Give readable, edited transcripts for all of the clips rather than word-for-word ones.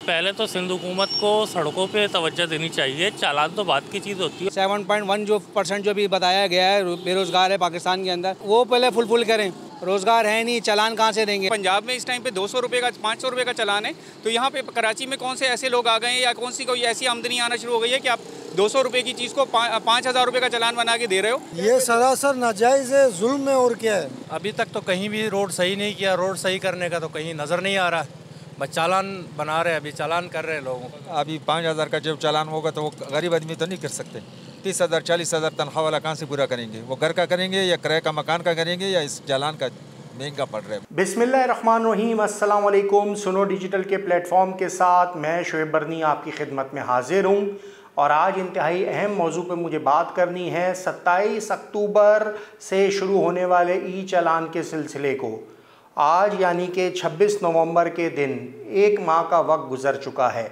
पहले तो सिंध हुकूमत को सड़कों पे तवज्जो देनी चाहिए, चालान तो बात की चीज़ होती है। 7.1% जो भी बताया गया है बेरोजगार है पाकिस्तान के अंदर, वो पहले फुलफिल करें। रोजगार है नहीं, चालान कहाँ से देंगे। पंजाब में इस टाइम पे 200 रुपये का 500 रुपये का चालान है, तो यहाँ पे कराची में कौन से ऐसे लोग आ गए हैं या कौन सी कोई ऐसी आमदनी आना शुरू हो गई है कि आप 200 रुपये की चीज़ को 5,000 रुपये का चालान बना के दे रहे हो। ये सरासर नाजायज़ है, जुल्म है और क्या है। अभी तक तो कहीं भी रोड सही नहीं किया, रोड सही करने का तो कहीं नज़र नहीं आ रहा। बस चालान बना रहे हैं, अभी चालान कर रहे हैं लोगों को। अभी 5,000 का जब चालान होगा तो वो गरीब आदमी तो नहीं कर सकते। 30,000 40,000 तनख्वाह वाला कहाँ से पूरा करेंगे? वो घर का करेंगे या किराए का मकान का करेंगे या इस चालान का महंगा पड़ रहा है। बिस्मिल्लाहिर्रहमानिर्रहीम, अस्सलाम वालेकुम। सुनो डिजिटल के प्लेटफॉर्म के साथ मैं शोएब बरनी आपकी खिदमत में हाजिर हूँ और आज इंतहाई अहम मौजू पर मुझे बात करनी है 27 अक्टूबर से शुरू होने वाले ई चालान के सिलसिले को। आज यानी कि 26 नवंबर के दिन 1 माह का वक्त गुजर चुका है।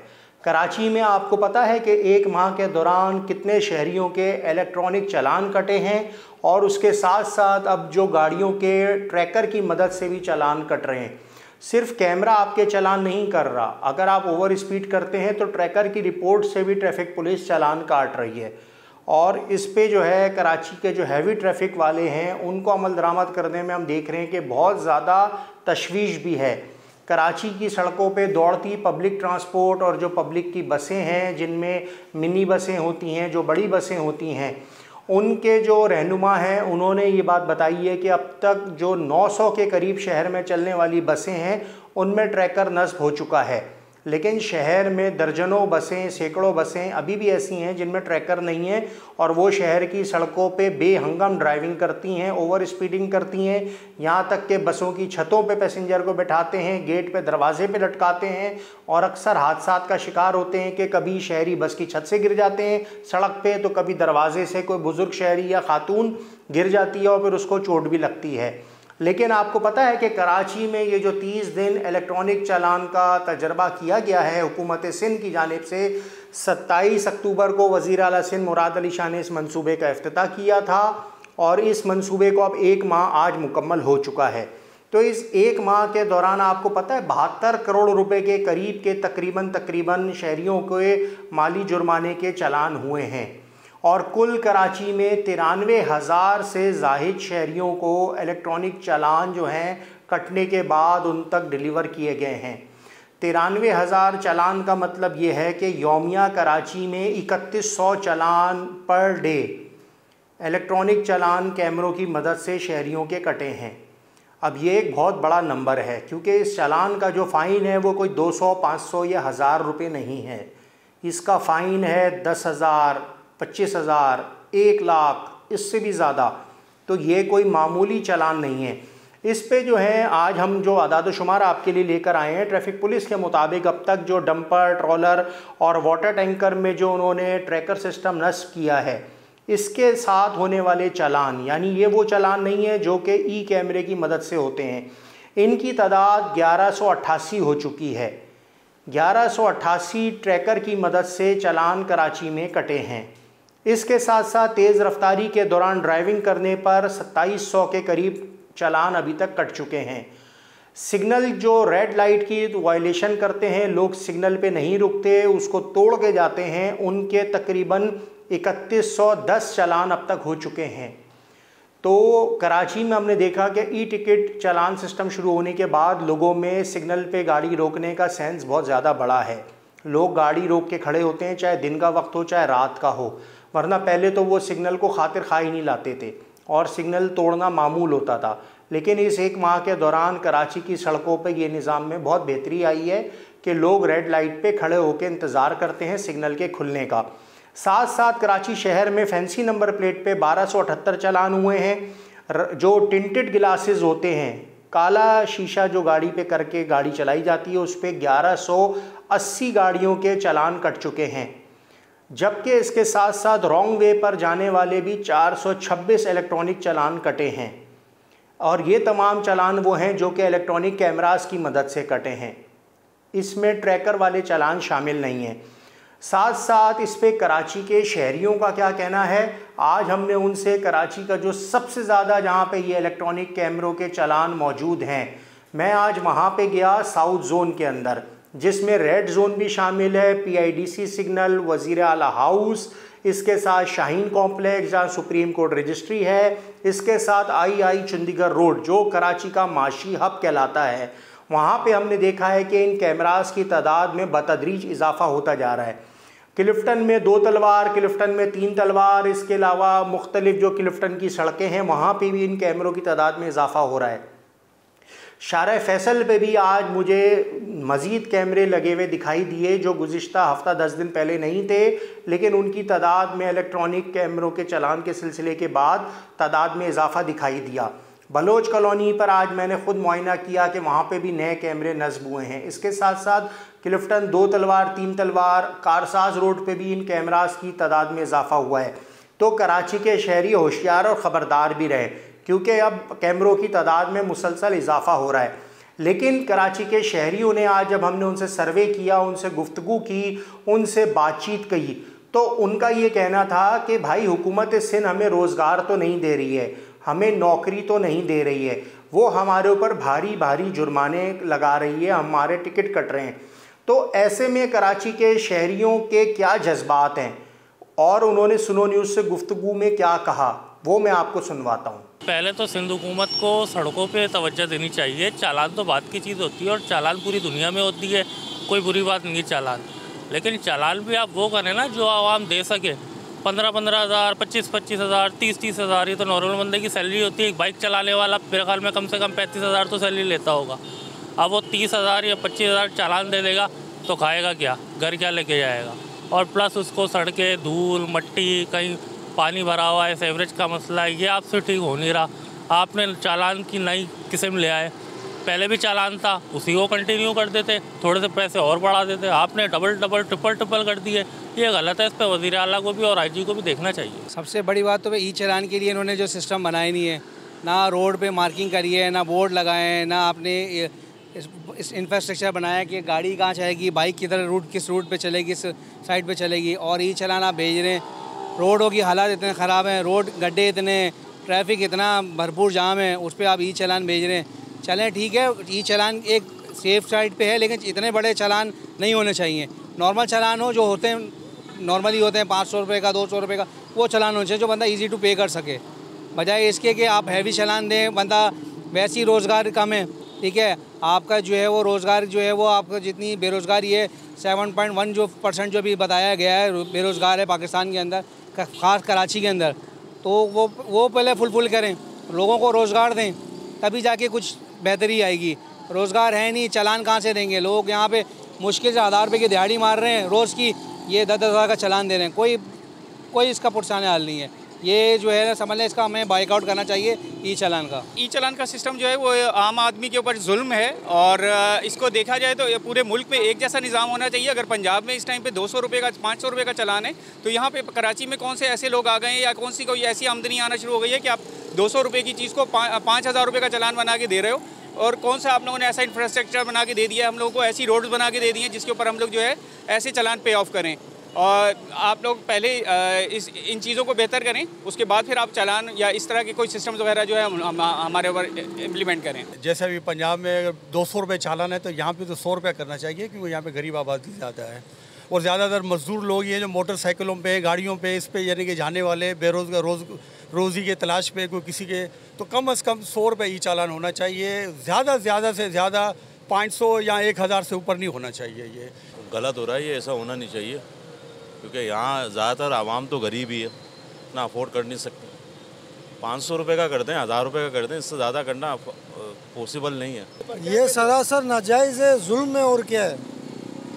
कराची में आपको पता है कि 1 माह के दौरान कितने शहरियों के इलेक्ट्रॉनिक चालान कटे हैं और उसके साथ साथ अब जो गाड़ियों के ट्रैकर की मदद से भी चालान कट रहे हैं। सिर्फ कैमरा आपके चालान नहीं कर रहा, अगर आप ओवर स्पीड करते हैं तो ट्रैकर की रिपोर्ट से भी ट्रैफिक पुलिस चालान काट रही है। और इस पे जो है कराची के जो हैवी ट्रैफिक वाले हैं उनको अमल दरामद करने में हम देख रहे हैं कि बहुत ज़्यादा तशवीश भी है। कराची की सड़कों पे दौड़ती पब्लिक ट्रांसपोर्ट और जो पब्लिक की बसें हैं, जिनमें मिनी बसें होती हैं, जो बड़ी बसें होती हैं, उनके जो रहनुमा हैं उन्होंने ये बात बताई है कि अब तक जो 900 के करीब शहर में चलने वाली बसें हैं उनमें ट्रैकर नस्ब हो चुका है। लेकिन शहर में दर्जनों बसें, सैकड़ों बसें अभी भी ऐसी हैं जिनमें ट्रैकर नहीं है और वो शहर की सड़कों पे बेहंगम ड्राइविंग करती हैं, ओवर स्पीडिंग करती हैं। यहाँ तक कि बसों की छतों पे पैसेंजर को बैठाते हैं, गेट पे दरवाजे पे लटकाते हैं और अक्सर हादसात का शिकार होते हैं कि कभी शहरी बस की छत से गिर जाते हैं सड़क पे, तो कभी दरवाजे से कोई बुज़ुर्ग शहरी या खातून गिर जाती है और फिर उसको चोट भी लगती है। लेकिन आपको पता है कि कराची में ये जो 30 दिन इलेक्ट्रॉनिक चालान का तजर्बा किया गया है हुकूमत सिंध की जानिब से, 27 अक्टूबर को वज़ीर आला सिंध मुराद अली शाह ने इस मंसूबे का इफ्तिताह किया था और इस मंसूबे को अब 1 माह आज मुकम्मल हो चुका है। तो इस 1 माह के दौरान आपको पता है 72 करोड़ रुपए के करीब के तकरीबन शहरियों के माली जुर्माने के चालान हुए हैं और कुल कराची में 93,000 से ज़ाहिद शहरियों को इलेक्ट्रॉनिक चालान जो हैं कटने के बाद उन तक डिलीवर किए गए हैं। 93,000 चालान का मतलब ये है कि यौमिया कराची में 3100 चालान पर डे इलेक्ट्रॉनिक चालान कैमरों की मदद से शहरियों के कटे हैं। अब ये एक बहुत बड़ा नंबर है क्योंकि इस चालान का जो फ़ाइन है वो कोई 200, 500 या 1000 रुपये नहीं है। इसका फ़ाइन है 10,000, 25,000, 1 लाख, इससे भी ज़्यादा। तो ये कोई मामूली चालान नहीं है। इस पे जो है आज हम जो आदाद शुमार आपके लिए लेकर आए हैं, ट्रैफिक पुलिस के मुताबिक अब तक जो डंपर, ट्रॉलर और वाटर टैंकर में जो उन्होंने ट्रैकर सिस्टम नस्ब किया है, इसके साथ होने वाले चालान, यानी ये वो चालान नहीं है जो कि ई कैमरे की मदद से होते हैं, इनकी तादाद 1188 हो चुकी है। 1188 ट्रैकर की मदद से चालान कराची में कटे हैं। इसके साथ साथ तेज़ रफ्तारी के दौरान ड्राइविंग करने पर 2700 के करीब चालान अभी तक कट चुके हैं। सिग्नल जो रेड लाइट की वायलेशन करते हैं, लोग सिग्नल पे नहीं रुकते, उसको तोड़ के जाते हैं, उनके तकरीबन 3110 चालान अब तक हो चुके हैं। तो कराची में हमने देखा कि ई टिकट चालान सिस्टम शुरू होने के बाद लोगों में सिग्नल पे गाड़ी रोकने का सेंस बहुत ज़्यादा बढ़ा है। लोग गाड़ी रोक के खड़े होते हैं, चाहे दिन का वक्त हो चाहे रात का हो, वरना पहले तो वो सिग्नल को खातिर खा ही नहीं लाते थे और सिग्नल तोड़ना मामूल होता था। लेकिन इस 1 माह के दौरान कराची की सड़कों पे ये निज़ाम में बहुत बेहतरी आई है कि लोग रेड लाइट पे खड़े होकर इंतज़ार करते हैं सिग्नल के खुलने का। साथ साथ कराची शहर में फैंसी नंबर प्लेट पे 1278 चालान हुए हैं। जो टिंटेड गिलासेस होते हैं, काला शीशा जो गाड़ी पे करके गाड़ी चलाई जाती है, उस पर 1180 गाड़ियों के चालान कट चुके हैं। जबकि इसके साथ साथ रॉन्ग वे पर जाने वाले भी 426 इलेक्ट्रॉनिक चालान कटे हैं और ये तमाम चालान वो हैं जो कि इलेक्ट्रॉनिक कैमरास की मदद से कटे हैं। इसमें ट्रैकर वाले चालान शामिल नहीं हैं। साथ साथ इस पे कराची के शहरियों का क्या कहना है, आज हमने उनसे कराची का जो सबसे ज़्यादा जहाँ पे ये इलेक्ट्रॉनिक कैमरों के चालान मौजूद हैं, मैं आज वहाँ पे गया साउथ जोन के अंदर, जिसमें रेड जोन भी शामिल है, PIDC सिग्नल, वज़ीर आला हाउस, इसके साथ शाहीन कॉम्प्लेक्स जहाँ सुप्रीम कोर्ट रजिस्ट्री है, इसके साथ II चंडीगढ़ रोड जो कराची का माशी हब कहलाता है, वहाँ पे हमने देखा है कि इन कैमरास की तादाद में बतदरीज इजाफा होता जा रहा है। क्लिफ्टन में 2 तलवार, क्लिफ्टन में 3 तलवार, इसके अलावा मुख्तलिफ जो क्लिफ्टन की सड़कें हैं वहाँ पे भी इन कैमरों की तादाद में इजाफा हो रहा है। शारा फैसल पे भी आज मुझे मज़ीद कैमरे लगे हुए दिखाई दिए जो गुज़िश्ता हफ़्ता 10 दिन पहले नहीं थे, लेकिन उनकी तादाद में इलेक्ट्रॉनिक कैमरों के चलान के सिलसिले के बाद तादाद में इजाफा दिखाई दिया। बलोच कॉलोनी पर आज मैंने ख़ुद मुआयना किया कि वहाँ पे भी नए कैमरे नस्ब हुए हैं। इसके साथ साथ क्लिफ्टन 2 तलवार, 3 तलवार, कारसाज रोड पे भी इन कैमरास की तादाद में इजाफा हुआ है। तो कराची के शहरी होशियार और ख़बरदार भी रहे क्योंकि अब कैमरों की तादाद में मुसलसल इजाफा हो रहा है। लेकिन कराची के शहरियों ने आज जब हमने उनसे सर्वे किया, उनसे गुफ्तगू की, उनसे बातचीत की, तो उनका ये कहना था कि भाई हुकूमत सिंध हमें रोज़गार तो नहीं दे रही है, हमें नौकरी तो नहीं दे रही है, वो हमारे ऊपर भारी भारी जुर्माने लगा रही है, हमारे टिकट कट रहे हैं। तो ऐसे में कराची के शहरियों के क्या जज्बात हैं और उन्होंने सुनो न्यूज़ से गुफ्तगू में क्या कहा, वो मैं आपको सुनवाता हूँ। पहले तो सिंध हुकूमत को सड़कों पे तवज्जो देनी चाहिए। चालान तो बात की चीज़ होती है और चालान पूरी दुनिया में होती है, कोई बुरी बात नहीं है चालान, लेकिन चालान भी आप वो करें ना जो आवाम दे सके। 15-15 हज़ार, 25-25 हज़ार, 30-30 हज़ार, ये तो नॉर्मल बंदे की सैलरी होती है। एक बाइक चलाने वाला मेरे ख्याल में कम से कम 35 हज़ार तो सैलरी लेता होगा। अब वो 30 हज़ार या 25 हज़ार चालान दे देगा तो खाएगा क्या, घर क्या लेके जाएगा? और प्लस उसको सड़कें, धूल, मट्टी, कहीं पानी भरा हुआ है, सेवरेज का मसला है, ये आपसे ठीक हो नहीं रहा। आपने चालान की नई किस्म ले आए, पहले भी चालान था उसी को कंटिन्यू कर देते, थोड़े से पैसे और बढ़ा देते। आपने डबल ट्रिपल कर दिए, ये गलत है। इस पर वज़ीर आला को भी और IG को भी देखना चाहिए। सबसे बड़ी बात तो ई चालान के लिए इन्होंने जो सिस्टम बनाया नहीं है, ना रोड पे मार्किंग करी है, ना बोर्ड लगाए हैं, ना आपने इस इंफ्रास्ट्रक्चर बनाया कि गाड़ी कहाँ जाएगी, बाइक किस रूट पे चलेगी, किस साइड पे चलेगी। और ई चालान आप भेज रहे हैं, रोडों की हालात इतने ख़राब हैं, रोड गड्ढे इतने, ट्रैफिक इतना भरपूर जाम है, उस पर आप ई चालान भेज रहे हैं। चलें ठीक है, ई चालान एक सेफ साइड पे है, लेकिन इतने बड़े चालान नहीं होने चाहिए। नॉर्मल चालान हो जो होते हैं, नॉर्मली होते हैं 500 रुपये का, 200 रुपये का, वो चालान होना चाहिए जो बंदा ईजी टू पे कर सके, बजाय इसके कि आप हैवी चालान दें। बंदा वैसे ही रोज़गार कम है, ठीक है, आपका जो है वो रोज़गार जो है वो आपका जितनी बेरोज़गारी है 7.1% जो भी बताया गया है बेरोज़गार है पाकिस्तान के अंदर, ख़ास कराची के अंदर, तो वो पहले फुलफिल करें, लोगों को रोज़गार दें, तभी जाके कुछ बेहतरी आएगी। रोज़गार है नहीं, चालान कहाँ से देंगे? लोग यहाँ पे मुश्किल से 1000 रुपये की दिहाड़ी मार रहे हैं रोज़ की, ये 10-10 हज़ार का चालान दे रहे हैं, कोई इसका पुरसाने हल नहीं है। ये जो है ना समझ लें, इसका हमें बाइकआउट करना चाहिए ई चालान का। ई चालान का सिस्टम जो है वो आम आदमी के ऊपर जुल्म है और इसको देखा जाए तो पूरे मुल्क में एक जैसा निज़ाम होना चाहिए। अगर पंजाब में इस टाइम पे 200 रुपये का 500 रुपये का चालान है, तो यहाँ पे कराची में कौन से ऐसे लोग आ गए हैं या कौन सी कोई ऐसी आमदनी आना शुरू हो गई है कि आप 200 रुपये की चीज़ को 5000 रुपये का चालान बना के दे रहे हो? और कौन सा आप लोगों ने ऐसा इंफ्रास्ट्रक्चर बना के दे दिया है, हम लोगों को ऐसी रोड्स बना के दे दी हैं जिसके ऊपर हम लोग जो है ऐसे चालान पे ऑफ करें। और आप लोग पहले इन चीज़ों को बेहतर करें, उसके बाद फिर आप चालान या इस तरह के कोई सिस्टम्स वगैरह जो है हमारे ऊपर इम्प्लीमेंट करें। जैसे अभी पंजाब में अगर 200 रुपये चालान है तो यहाँ पे तो 100 रुपये करना चाहिए, क्योंकि यहाँ पे गरीब आबादी ज़्यादा है और ज़्यादातर मजदूर लोग ये जो मोटरसाइकिलों पे, गाड़ियों पे, इस पे यानी कि जाने वाले बेरोज़गार रोज़ी के तलाश पे कोई किसी के, तो कम अज़ कम 100 रुपये ई चालान होना चाहिए। ज़्यादा से ज़्यादा 500 या 1000 से ऊपर नहीं होना चाहिए। ये गलत हो रहा है, ये ऐसा होना नहीं चाहिए, क्योंकि यहाँ ज़्यादातर आवाम तो गरीब ही है ना, अफोर्ड कर नहीं सकते। 500 रुपये का कर दें, 1000 रुपये का कर दें, इससे ज़्यादा करना पॉसिबल नहीं है। ये सरासर नाजायज़ है, जुल्म है और क्या है,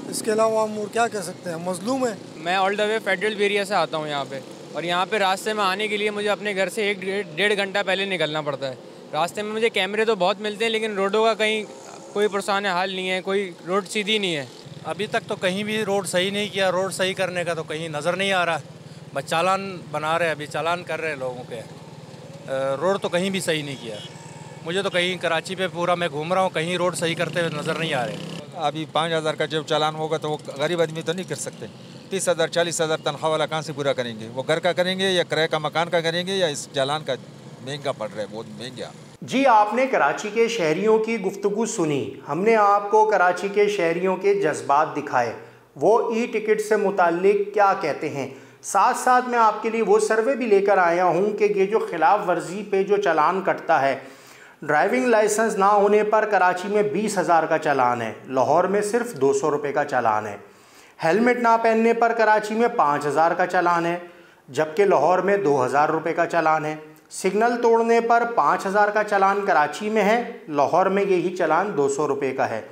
इसके अलावा हम और क्या कह सकते हैं, मजलूम है। मैं all the way federal area से आता हूँ यहाँ पे, और यहाँ पे रास्ते में आने के लिए मुझे अपने घर से 1-1.5 घंटा पहले निकलना पड़ता है। रास्ते में मुझे कैमरे तो बहुत मिलते हैं, लेकिन रोडों का कहीं कोई पुरसान हाल नहीं है, कोई रोड सीधी नहीं है। अभी तक तो कहीं भी रोड सही नहीं किया, रोड सही करने का तो कहीं नज़र नहीं आ रहा। बस चालान बना रहे हैं, अभी चालान कर रहे हैं लोगों के, रोड तो कहीं भी सही नहीं किया। मुझे तो कहीं कराची पे पूरा मैं घूम रहा हूँ, कहीं रोड सही करते हुए नज़र नहीं आ रहे। अभी 5000 का जब चालान होगा तो वो गरीब आदमी तो नहीं कर सकते। 30,000 40,000 तनख्वाह वाला कहाँ से पूरा करेंगे? वो घर का करेंगे या किराए का मकान का करेंगे, या इस चालान का महंगा पड़ रहा है, बहुत महंगा। जी, आपने कराची के शहरियों की गुफ्तगू सुनी। हमने आपको कराची के शहरियों के जज्बात दिखाए, वो ई टिकट से मुताल्लिक क्या कहते हैं। साथ साथ मैं आपके लिए वो सर्वे भी लेकर आया हूँ कि ये जो खिलाफ वर्जी पे जो चालान कटता है, ड्राइविंग लाइसेंस ना होने पर कराची में 20,000 का चालान है, लाहौर में सिर्फ 200 रुपये का चालान है। हेलमेट ना पहनने पर कराची में 5,000 का चालान है, जबकि लाहौर में 2,000 रुपये का चालान है। सिग्नल तोड़ने पर 5,000 का चालान कराची में है, लाहौर में यही चालान 200 रुपये का है।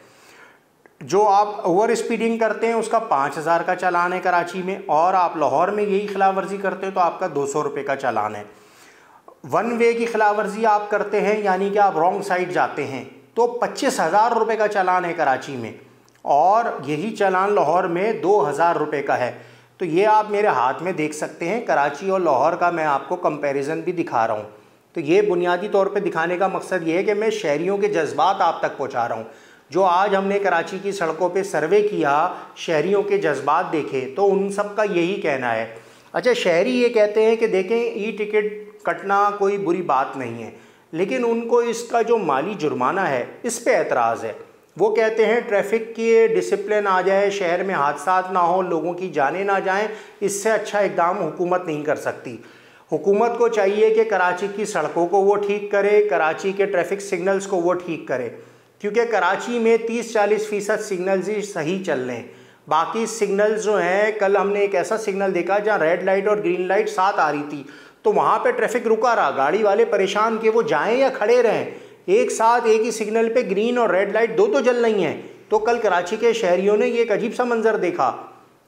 जो आप ओवर स्पीडिंग करते हैं उसका 5,000 का चालान है कराची में, और आप लाहौर में यही खिलाफ वर्जी करते हैं तो आपका 200 रुपये का चालान है। वन वे की खिलाफ वर्जी आप करते हैं, यानी कि आप रॉन्ग साइड जाते हैं, तो 25,000 रुपये का चालान है कराची में, और यही चालान लाहौर में 2,000 रुपये का है। तो ये आप मेरे हाथ में देख सकते हैं, कराची और लाहौर का मैं आपको कंपैरिजन भी दिखा रहा हूँ। तो ये बुनियादी तौर पे दिखाने का मकसद ये है कि मैं शहरियों के जज्बात आप तक पहुँचा रहा हूँ। जो आज हमने कराची की सड़कों पे सर्वे किया, शहरियों के जज्बात देखे, तो उन सब का यही कहना है। अच्छा, शहरी ये कहते हैं कि देखें, ई टिकट कटना कोई बुरी बात नहीं है, लेकिन उनको इसका जो माली जुर्माना है इस पे एतराज़ है। वो कहते हैं ट्रैफिक की डिसिप्लिन आ जाए, शहर में हादसात ना हो, लोगों की जानें ना जाएं, इससे अच्छा इक़दाम हुकूमत नहीं कर सकती। हुकूमत को चाहिए कि कराची की सड़कों को वो ठीक करे, कराची के ट्रैफिक सिग्नल्स को वो ठीक करे, क्योंकि कराची में 30-40% सिग्नल्स ही सही चल रहे हैं। बाकी सिग्नल्स जो हैं, कल हमने एक ऐसा सिग्नल देखा जहाँ रेड लाइट और ग्रीन लाइट साथ आ रही थी, तो वहाँ पे ट्रैफिक रुका रहा, गाड़ी वाले परेशान कि वो जाएं या खड़े रहें। एक साथ एक ही सिग्नल पे ग्रीन और रेड लाइट दो जल रही हैं। तो कल कराची के शहरियों ने ये एक अजीब सा मंजर देखा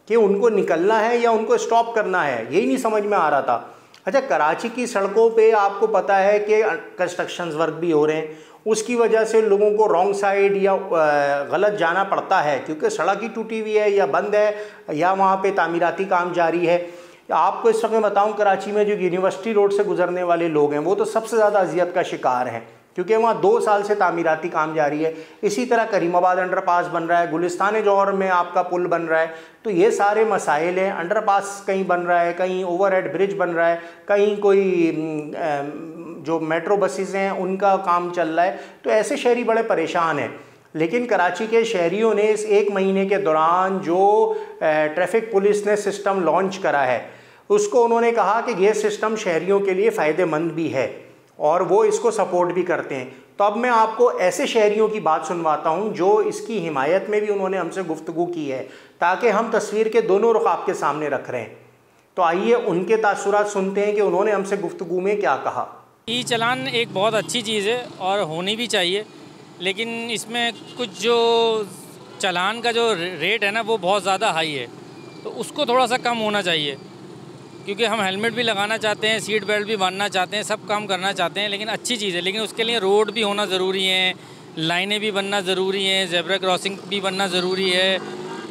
कि उनको निकलना है या उनको स्टॉप करना है, यही नहीं समझ में आ रहा था। अच्छा, कराची की सड़कों पे आपको पता है कि कंस्ट्रक्शन वर्क भी हो रहे हैं, उसकी वजह से लोगों को रॉन्ग साइड या गलत जाना पड़ता है, क्योंकि सड़क ही टूटी हुई है या बंद है या वहाँ पे तामीराती काम जारी है। आपको इस वक्त मैं बताऊँ, कराची में जो यूनिवर्सिटी रोड से गुजरने वाले लोग हैं वो तो सबसे ज़्यादा अजियत का शिकार हैं, क्योंकि वहाँ 2 साल से तामीराती काम जारी है। इसी तरह करीमाबाद अंडरपास बन रहा है, गुलिस्तान जौहर में आपका पुल बन रहा है। तो ये सारे मसाइल हैं। अंडरपास कहीं बन रहा है, कहीं ओवरहेड ब्रिज बन रहा है, कहीं कोई जो मेट्रो बसेस हैं उनका काम चल रहा है। तो ऐसे शहरी बड़े परेशान हैं। लेकिन कराची के शहरियों ने इस 1 महीने के दौरान जो ट्रैफिक पुलिस ने सिस्टम लॉन्च करा है, उसको उन्होंने कहा कि यह सिस्टम शहरियों के लिए फ़ायदेमंद भी है और वो इसको सपोर्ट भी करते हैं। तो अब मैं आपको ऐसे शहरियों की बात सुनवाता हूं जो इसकी हिमायत में भी उन्होंने हमसे गुफ्तगू की है, ताकि हम तस्वीर के दोनों रुख आपके सामने रख रहे हैं। तो आइए उनके तासुरात सुनते हैं कि उन्होंने हमसे गुफ्तगू में क्या कहा। ई चालान एक बहुत अच्छी चीज़ है और होनी भी चाहिए, लेकिन इसमें कुछ जो चालान का जो रेट है ना वो बहुत ज़्यादा हाई है, तो उसको थोड़ा सा कम होना चाहिए, क्योंकि हम हेलमेट भी लगाना चाहते हैं, सीट बेल्ट भी बांधना चाहते हैं, सब काम करना चाहते हैं, लेकिन अच्छी चीज़ है। लेकिन उसके लिए रोड भी होना ज़रूरी है, लाइनें भी बनना ज़रूरी हैं, ज़ेब्रा क्रॉसिंग भी बनना ज़रूरी है,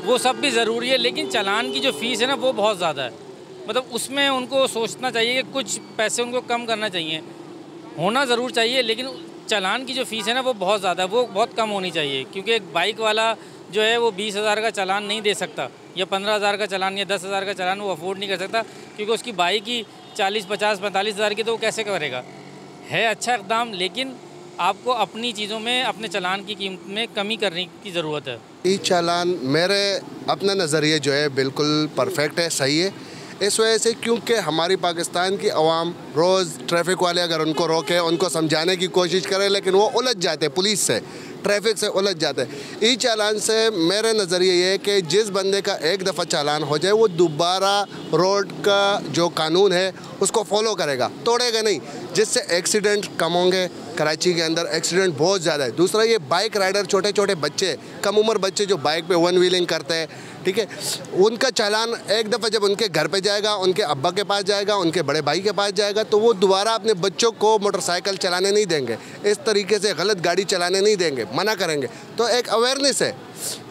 वो सब भी ज़रूरी है। लेकिन चालान की जो फ़ीस है ना वो बहुत ज़्यादा है, मतलब उसमें उनको सोचना चाहिए कि कुछ पैसे उनको कम करना चाहिए। होना ज़रूर चाहिए, लेकिन चालान की जो फ़ीस है ना वो बहुत ज़्यादा है, वो बहुत कम होनी चाहिए, क्योंकि एक बाइक वाला जो है वो 20,000 का चालान नहीं दे सकता, या 15,000 का चालान या 10,000 का चालान वो अफोर्ड नहीं कर सकता, क्योंकि उसकी बाइक ही 40, 50, 45,000 की, तो वो कैसे करेगा। है अच्छा इक़दाम, लेकिन आपको अपनी चीज़ों में, अपने चालान की कीमत में कमी करने की ज़रूरत है। ई चालान मेरे अपना नज़रिए जो है बिल्कुल परफेक्ट है, सही है, इस वजह से क्योंकि हमारी पाकिस्तान की आवाम रोज़ ट्रैफिक वाले अगर उनको रोके, उनको समझाने की कोशिश करें, लेकिन वो उलझ जाते, पुलिस से, ट्रैफिक से उलझ जाते हैं। ई चालान से मेरे नज़रिए ये है कि जिस बंदे का एक दफ़ा चालान हो जाए वो दोबारा रोड का जो कानून है उसको फॉलो करेगा, तोड़ेगा नहीं, जिससे एक्सीडेंट कम होंगे। कराची के अंदर एक्सीडेंट बहुत ज़्यादा है। दूसरा, ये बाइक राइडर, छोटे छोटे बच्चे, कम उम्र बच्चे जो बाइक पे वन व्हीलिंग करते हैं, ठीक है, उनका चालान एक दफ़ा जब उनके घर पे जाएगा, उनके अब्बा के पास जाएगा, उनके बड़े भाई के पास जाएगा, तो वो दोबारा अपने बच्चों को मोटरसाइकिल चलाने नहीं देंगे, इस तरीके से गलत गाड़ी चलाने नहीं देंगे, मना करेंगे। तो एक अवेयरनेस है,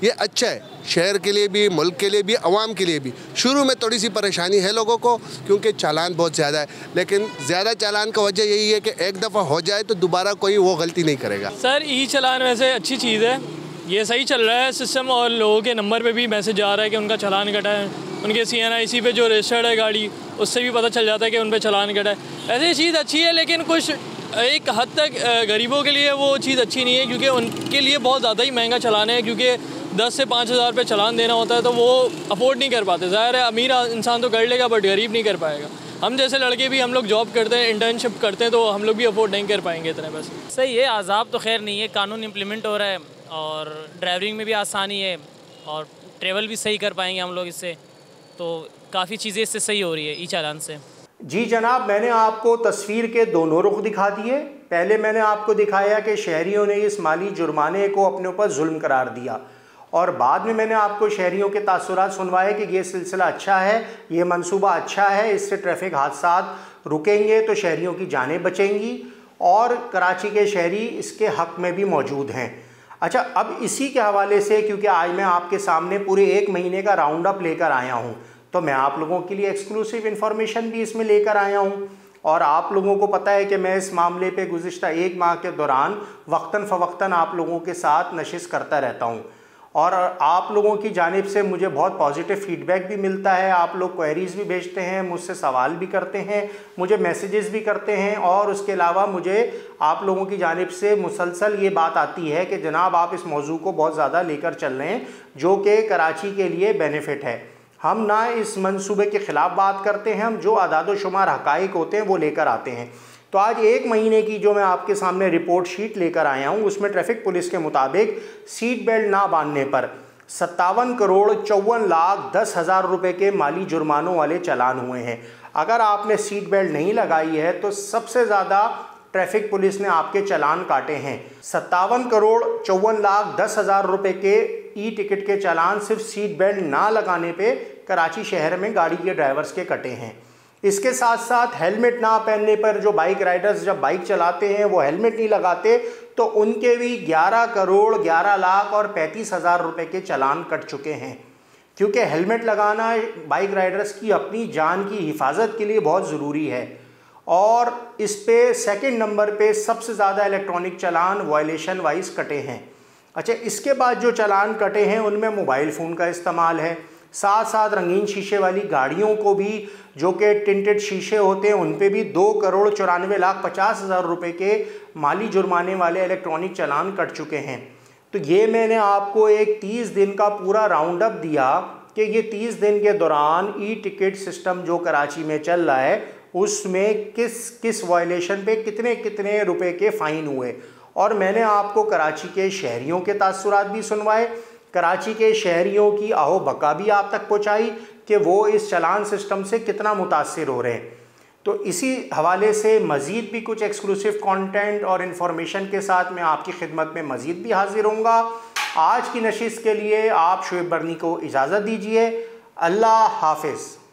ये अच्छा है शहर के लिए भी, मुल्क के लिए भी, अवाम के लिए भी। शुरू में थोड़ी सी परेशानी है लोगों को, क्योंकि चालान बहुत ज़्यादा है, लेकिन ज़्यादा चालान का वजह यही है कि एक दफ़ा हो जाए तो दोबारा कोई वो गलती नहीं करेगा। सर, ई चालान वैसे अच्छी चीज़ है, ये सही चल रहा है सिस्टम, और लोगों के नंबर पे भी मैसेज आ रहा है कि उनका चालान कटा है, उनके CNIC पे जो रजिस्टर्ड है गाड़ी, उससे भी पता चल जाता है कि उन पर चालान कटा है। ऐसे ये चीज़ अच्छी है, लेकिन कुछ एक हद तक गरीबों के लिए वो चीज़ अच्छी नहीं है, क्योंकि उनके लिए बहुत ज़्यादा ही महंगा चलान है, क्योंकि 10 से 5,000 रुपये चलान देना होता है तो वो अफोर्ड नहीं कर पाते। ज़ाहिर है अमीर इंसान तो कर लेगा, बट गरीब नहीं कर पाएगा। हम जैसे लड़के भी, हम लोग जॉब करते हैं, इंटर्नशिप करते हैं, तो हम लोग भी अफोर्ड नहीं कर पाएंगे इतने बस। सही है, आज़ाब तो खैर नहीं है, कानून इम्प्लीमेंट हो रहा है और ड्राइविंग में भी आसानी है और ट्रेवल भी सही कर पाएंगे हम लोग इससे, तो काफ़ी चीज़ें इससे सही हो रही है ई चालान से। जी जनाब, मैंने आपको तस्वीर के दोनों रुख दिखा दिए। पहले मैंने आपको दिखाया कि शहरियों ने इस माली जुर्माने को अपने ऊपर जुल्म करार दिया, और बाद में मैंने आपको शहरियों के तासुरात सुनवाए कि ये सिलसिला अच्छा है, ये मंसूबा अच्छा है, इससे ट्रैफिक हादसात रुकेंगे तो शहरियों की जानें बचेंगी और कराची के शहरी इसके हक़ में भी मौजूद हैं। अच्छा, अब इसी के हवाले से, क्योंकि आज मैं आपके सामने पूरे 1 महीने का राउंड अप लेकर आया हूँ, तो मैं आप लोगों के लिए एक्सक्लूसिव इन्फॉर्मेशन भी इसमें लेकर आया हूँ। और आप लोगों को पता है कि मैं इस मामले पे गुज़िश्ता 1 माह के दौरान वक्तन फ़वक्तन आप लोगों के साथ नशिश करता रहता हूँ, और आप लोगों की जानिब से मुझे बहुत पॉजिटिव फ़ीडबैक भी मिलता है। आप लोग क्वेरीज़ भी भेजते हैं, मुझसे सवाल भी करते हैं, मुझे मैसेजेस भी करते हैं, और उसके अलावा मुझे आप लोगों की जानिब से मुसलसल ये बात आती है कि जनाब आप इस मौजू को बहुत ज़्यादा लेकर चल रहे हैं, जो कि कराची के लिए बेनिफिट है। हम ना इस मंसूबे के ख़िलाफ़ बात करते हैं, हम जो आदाद शुमार हक़ाइक़ होते हैं वो लेकर आते हैं। तो आज 1 महीने की जो मैं आपके सामने रिपोर्ट शीट लेकर आया हूँ, उसमें ट्रैफिक पुलिस के मुताबिक सीट बेल्ट ना बांधने पर 57,54,10,000 रुपये के माली जुर्मानों वाले चालान हुए हैं। अगर आपने सीट बेल्ट नहीं लगाई है तो सबसे ज़्यादा ट्रैफिक पुलिस ने आपके चालान काटे हैं। 57,54,10,000 रुपये के ई टिकट के चालान सिर्फ सीट बेल्ट ना लगाने पे कराची शहर में गाड़ी के ड्राइवर्स के कटे हैं। इसके साथ साथ हेलमेट ना पहनने पर जो बाइक राइडर्स जब बाइक चलाते हैं वो हेलमेट नहीं लगाते, तो उनके भी 11,11,00,000 और 35,000 रुपये के चालान कट चुके हैं। क्योंकि हेलमेट लगाना बाइक राइडर्स की अपनी जान की हिफाजत के लिए बहुत ज़रूरी है, और इस पे सेकंड नंबर पे सबसे ज़्यादा इलेक्ट्रॉनिक चालान वायलेशन वाइज कटे हैं। अच्छा, इसके बाद जो चालान कटे हैं उनमें मोबाइल फ़ोन का इस्तेमाल है, साथ साथ रंगीन शीशे वाली गाड़ियों को भी, जो कि टिंटेड शीशे होते हैं, उन पे भी 2,94,50,000 रुपये के माली जुर्माने वाले इलेक्ट्रॉनिक चालान कट चुके हैं। तो ये मैंने आपको एक 30 दिन का पूरा राउंड अप दिया कि ये 30 दिन के दौरान ई टिकट सिस्टम जो कराची में चल रहा है उसमें किस किस वायलेशन पे कितने कितने रुपए के फ़ाइन हुए, और मैंने आपको कराची के शहरियों के तासुरात भी सुनवाए, कराची के शहरियों की आहो बका भी आप तक पहुँचाई कि वो इस चालान सिस्टम से कितना मुतासिर हो रहे हैं। तो इसी हवाले से मज़ीद भी कुछ एक्सक्लूसिव कंटेंट और इन्फॉर्मेशन के साथ मैं आपकी खिदमत में मज़ीद भी हाजिर होऊंगा। आज की नशिश के लिए आप शोएब बरनी को इजाज़त दीजिए। अल्लाह हाफिज़।